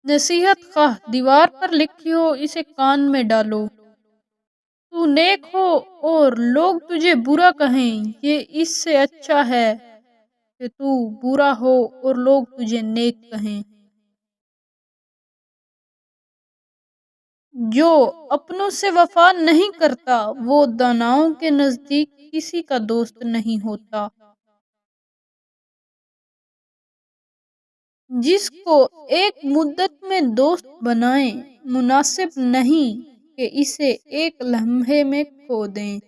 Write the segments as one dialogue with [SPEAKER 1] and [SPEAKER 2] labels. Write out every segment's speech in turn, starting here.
[SPEAKER 1] نصیحت خواہ دیوار پر لکھی ہو اسے کان میں ڈالو۔ تو نیک ہو اور لوگ تجھے برا کہیں، یہ اس سے اچھا ہے کہ تو برا ہو اور لوگ تجھے نیک کہیں۔ جو اپنوں سے وفا نہیں کرتا وہ داناؤں کے نزدیک کسی کا دوست نہیں ہوتا۔ جس کو ایک مدت میں دوست بنائیں مناسب نہیں کہ اسے ایک لمحے میں کھو دیں۔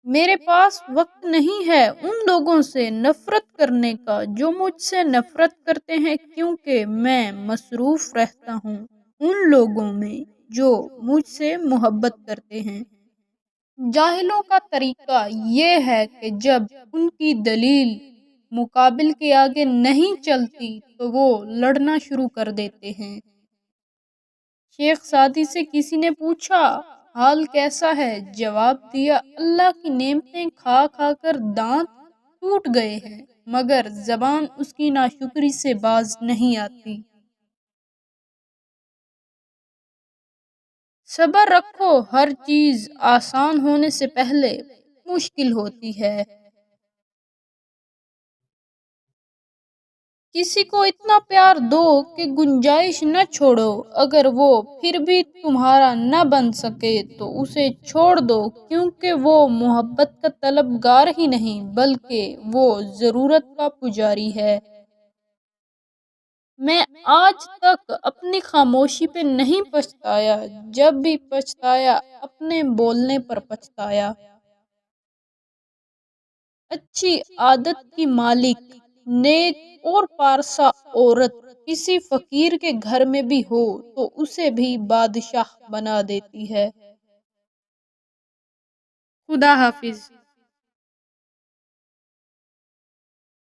[SPEAKER 1] میرے پاس وقت نہیں ہے ان لوگوں سے نفرت کرنے کا جو مجھ سے نفرت کرتے ہیں، کیونکہ میں مصروف رہتا ہوں ان لوگوں میں جو مجھ سے محبت کرتے ہیں۔ جاہلوں کا طریقہ یہ ہے کہ جب ان کی دلیل مقابل کے آگے نہیں چلتی تو وہ لڑنا شروع کر دیتے ہیں۔ شیخ سعدی سے کسی نے پوچھا حال کیسا ہے؟ جواب دیا اللہ کی نعمتیں کھا کھا کر دانت ٹوٹ گئے ہیں مگر زبان اس کی ناشکری سے باز نہیں آتی۔ صبر رکھو، ہر چیز آسان ہونے سے پہلے مشکل ہوتی ہے۔ کسی کو اتنا پیار دو کہ گنجائش نہ چھوڑو، اگر وہ پھر بھی تمہارا نہ بن سکے تو اسے چھوڑ دو، کیونکہ وہ محبت کا طلبگار ہی نہیں بلکہ وہ ضرورت کا پجاری ہے۔ میں آج تک اپنی خاموشی پہ نہیں پچھتایا، جب بھی پچھتایا اپنے بولنے پر پچھتایا۔ اچھی عادت کی مالک، نیک اور پارسا عورت کسی فقیر کے گھر میں بھی ہو تو اسے بھی بادشاہ بنا دیتی ہے۔ خدا حافظ۔